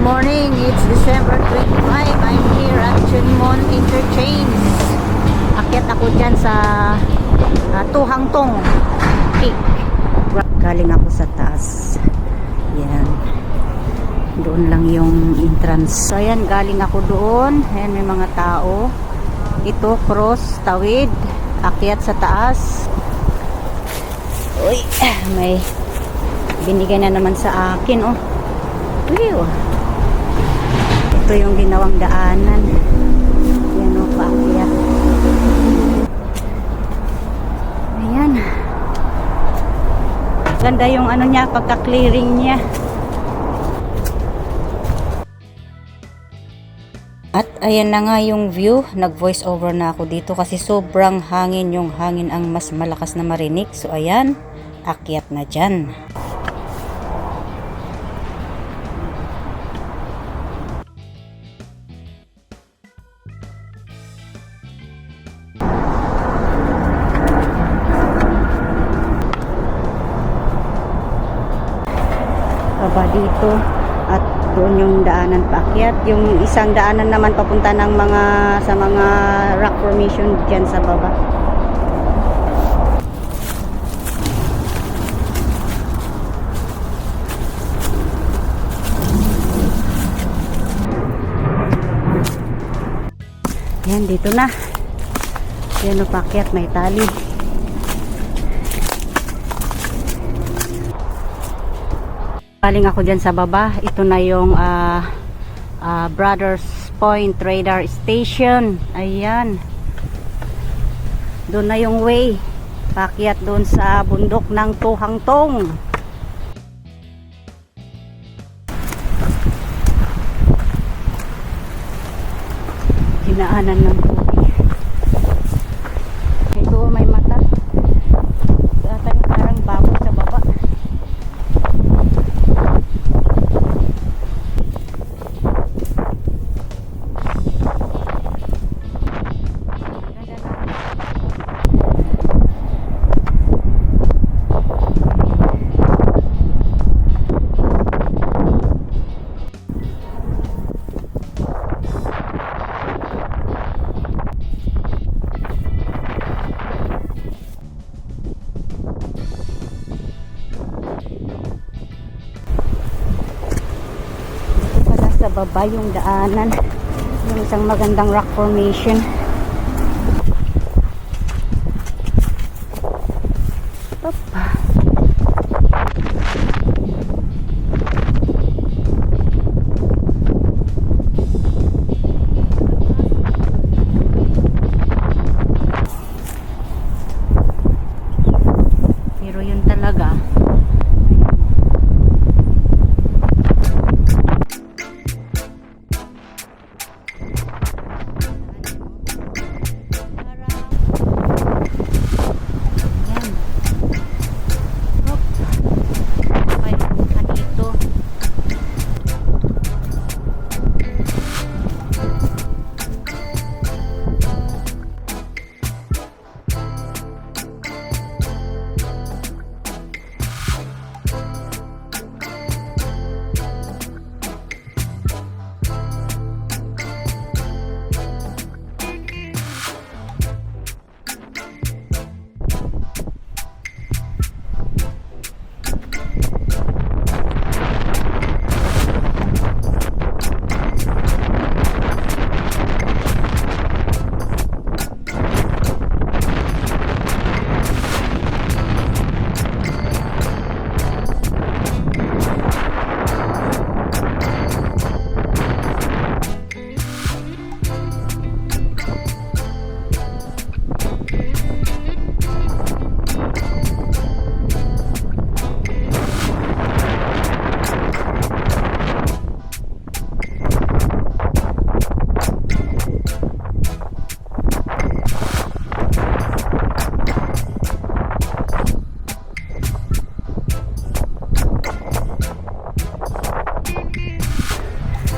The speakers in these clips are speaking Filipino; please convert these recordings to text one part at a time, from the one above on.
morning. It's December 25. I'm here at Chunmon Interchange. Akyat ako dyan sa Tuhang Tong Peak. Galing ako sa taas. Yan. Doon lang yung entrance. So ayan, galing ako doon. Ayan, may mga tao. Ito, cross, tawid. Akyat sa taas. Uy, may binigay na naman sa akin, oh. Uy, oh. Ito yung ginawang daanan. Yan, oh, paakyat. Ayan. Ganda yung ano niya, pagka-clearing niya. At ayan na nga yung view. Nag-voice over na ako dito kasi sobrang hangin. Yung hangin ang mas malakas na marinig. So ayan, akyat na dyan. Baba dito. At doon yung daanan paakyat. Yung isang daanan naman papunta ng sa mga rock formation dyan sa baba. Yan, dito na. Yan o, paakyat, may tali. Galing ako dyan sa baba. Ito na yung Brothers Point Radar Station. Ayan. Doon na yung way. Paakyat doon sa bundok ng Tuhang Tong. Dinaanan ng tubig. Ito may mata. Parang baboy sa baba. Sa baba yung daanan, yung isang magandang rock formation. Opa. Pero yun talaga.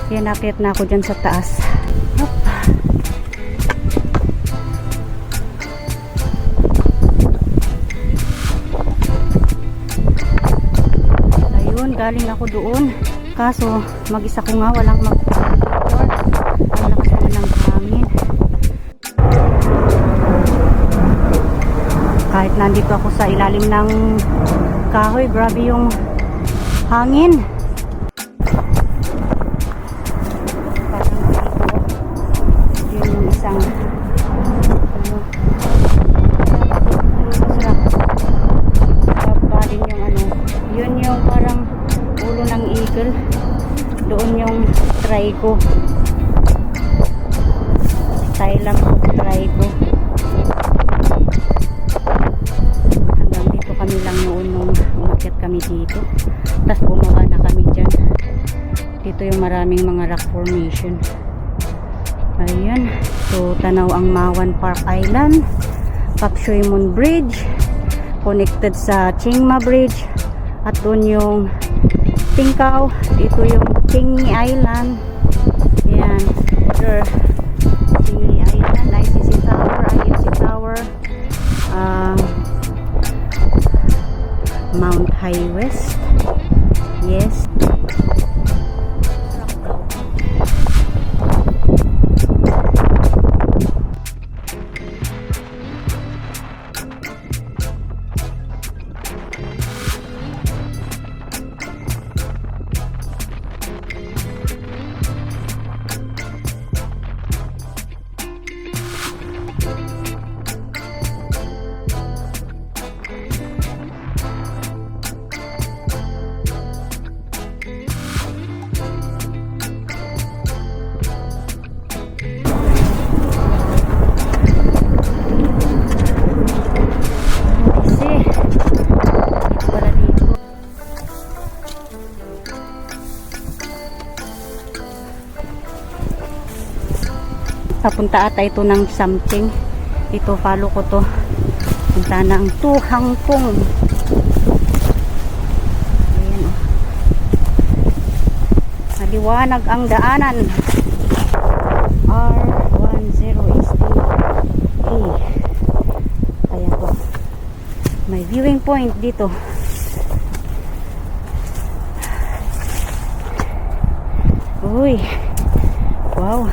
Yan, nakit na ako dyan sa taas. Hop. Ayun, galing ako doon. Kaso, mag-isa ko nga, walang mag-picture. Ang lakas na ng hangin. Kahit nandito ako sa ilalim ng kahoy, grabe yung hangin. Parang dito, yun yung isang babalin yung ano, yun yung parang ulo ng eagle. Doon yung trigo. Thailand trigo. Hanggang dito kami lang noon nung umakyat kami dito. Tapos bumaba na kami dyan. Dito yung maraming mga rock formation. Ayan. So, tanaw ang Mawan Park Island. Pak Choi Mon Bridge. Connected sa Chiang Mai Bridge. At doon yung Tingkaw. Dito yung Chingy Island. Ayan. Border. Chingy Island. ICC Tower. IFC Tower. Mount High West. Yes. Papunta ata ito ng something. Ito, follow ko to. Punta ng Tuhang Tung. Ayan o. Maliwanag ang daanan. R10 is to A. Ayan po. May viewing point dito. Uy. Wow.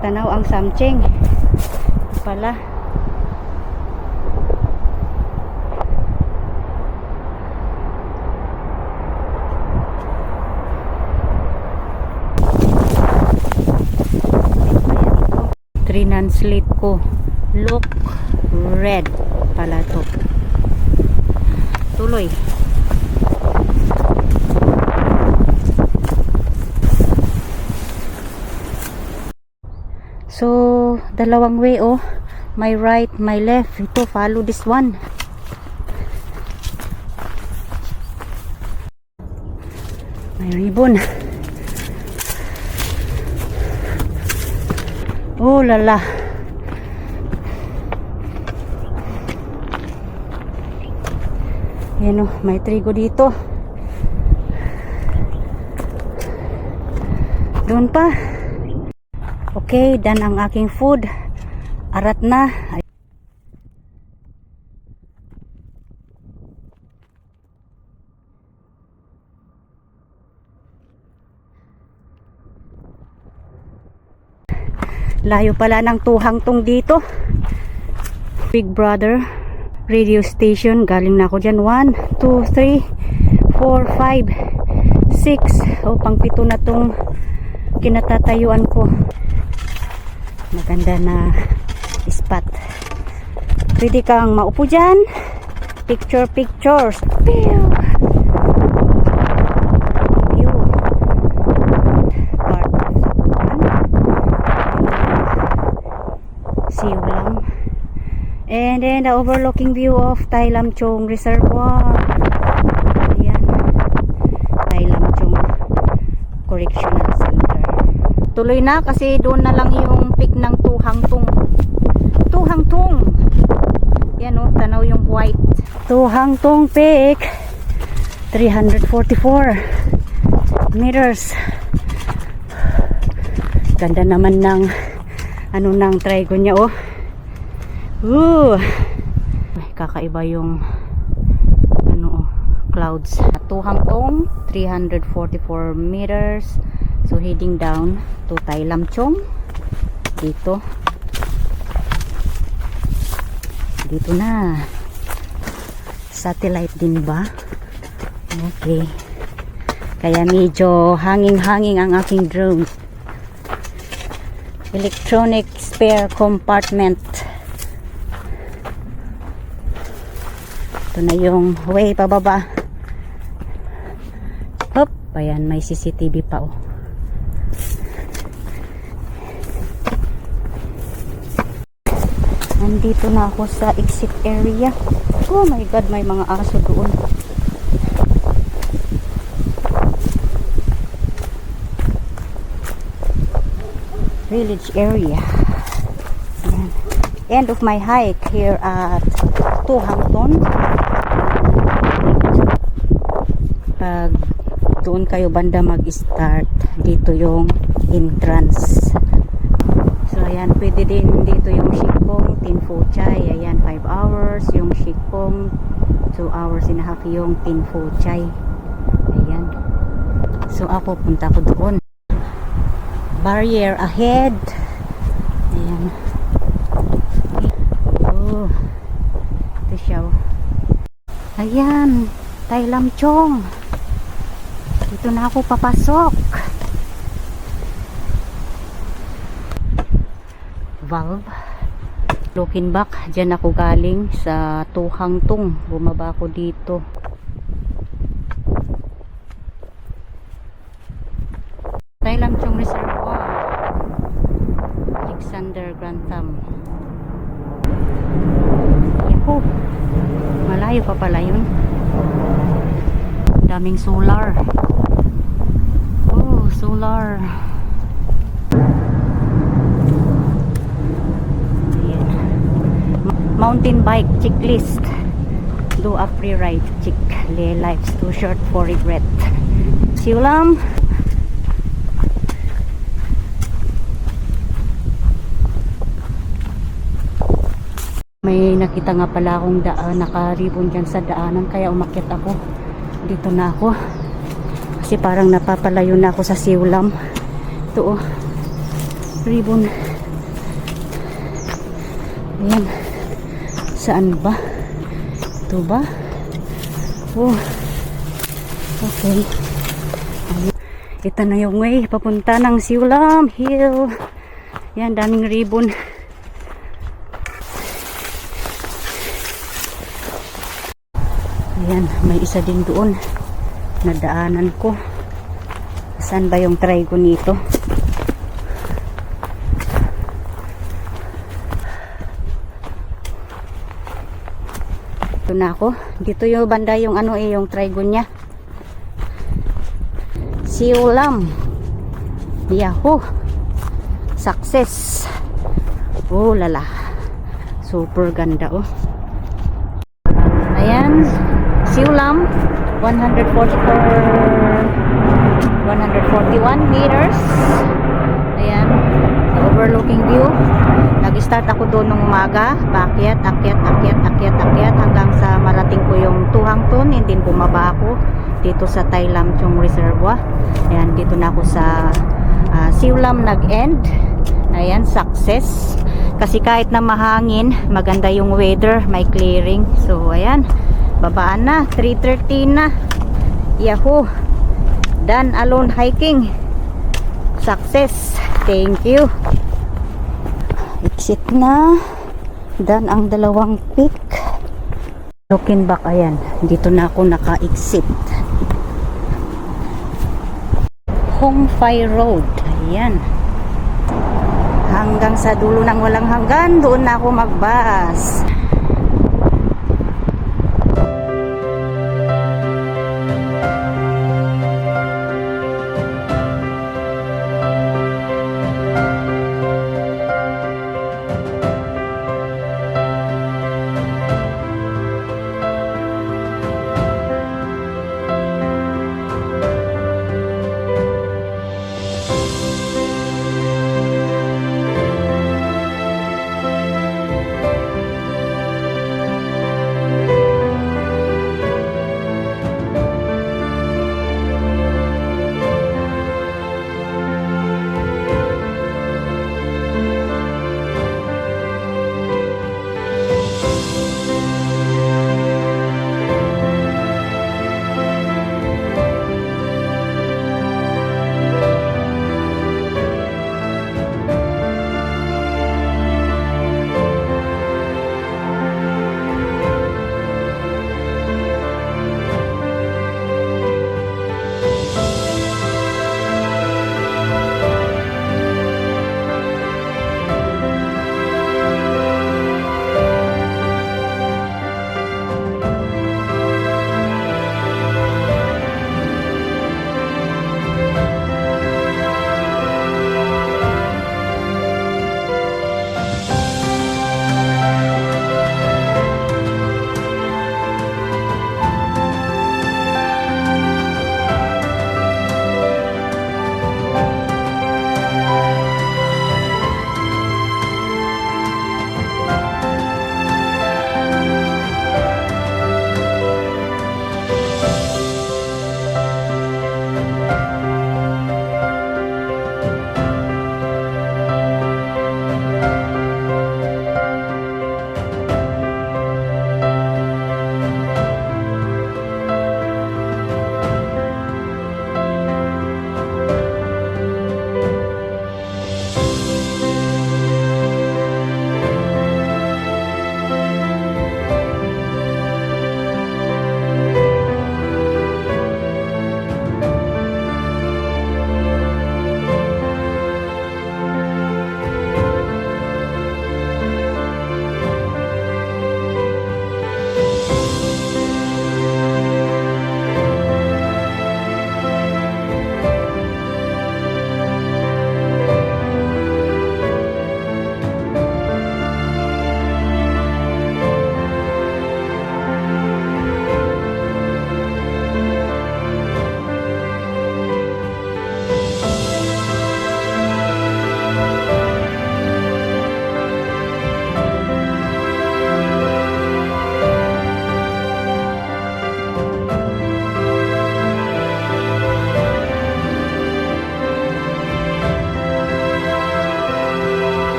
Tanaw ang Samcheng pala. Translate ko, look red pala to. Tuloy. So, dalawang way oh. My right, my left. Ito, follow this one. May ribbon. Oh, lala. Yan oh, may trigo dito. Doon pa. Okay, done ang aking food. Arat na. Layo pala ng Tuhang Tung dito. Big Brother radio station. Galing na ako dyan. 1, 2, 3, 4, 5, 6. O, pang 7 na tong kinatatayuan ko. Maganda na spot. Pwede kang maupo dyan. Pictures. View. Part of Siu lang. And then the overlooking view of Tai Lam Chong Reservoir. Ayan. Tai Lam Chong Correctional Center. Tuloy na kasi doon na lang yung peak ng Tuhang Tung. Tuhang Tung. Yan o, tanaw yung white. Tuhang Tung Peak. 344 meters. Ganda naman ng ano ng trigo niya oh. Ay, kakaiba yung ano oh, clouds. Tuhangtong, 344 meters. So heading down to Tai Lam Chong. Dito na. Satellite din ba? Okay. Kaya medyo hanging-hanging ang aking drone. Electronic spare compartment. Ito na yung way pababa. Hop, ayan, may CCTV pa oh. Nandito na ako sa exit area. Oh my god, may mga aso doon. Village area. Ayan. End of my hike here at Tuhangton. Pag doon kayo banda mag-start, dito yung entrance. So ayan, pwede din dito yung Shikpong, Tin Phu Chai. Ayan, 5 hours. Yung Shikpong, 2 hours and a half yung Tin Phu Chai. Ayan. So ako, punta ko doon. Barrier ahead. Ayan. Oh. Ito siya. Ayan. Tai Lam Chong. Dito na ako papasok. Valve. Looking back, dyan ako galing sa Tuhangtong. Bumaba ako dito. Tai Lam Chong Reservoir. Alexander Grantham. Yahoo! Malayo pa pala yun. Daming solar. Oh, solar. Mountain bike checklist. Do a free ride. Chick. Life's too short for regret. Siulam. May nakita nga pala akong nakaribon dyan sa daanan. Kaya umakyat ako. Dito na ako. Kasi parang napapalayo na ako sa Siulam. Ito oh. Ribbon. Ayan. Saan ba? Ito ba? Oh. Okay. Ayun. Ito na yung way. Papunta ng Siulam Hill. Yan, daming ribbon. Ayan, may isa din doon. Nadaanan ko. Saan ba yung try ko nito? Na ako. Dito yung banda yung ano yung trigon niya. Siulam. Yahoo. Success. Oh lala. Super ganda oh. Ayan. Siulam 141 meters. Ayan. The overlooking view. Nag-start ako doon nung umaga, akyat hanggang sa marating ko yung Tuhangton, and then bumaba ako dito sa Tai Lam Chong Reservoir. Ayan, dito na ako sa Siulam nag-end. Ayan, success. Kasi kahit na mahangin, maganda yung weather, may clearing. So, ayan, babaan na, 3:13 na. Yahoo! Done alone hiking. Success. Thank you. Exit na. Dan ang dalawang peak. Looking back, ayan. Dito na ako naka-exit. Hong Fai Road. Ayan. Hanggang sa dulo ng walang hanggan, doon na ako magbas.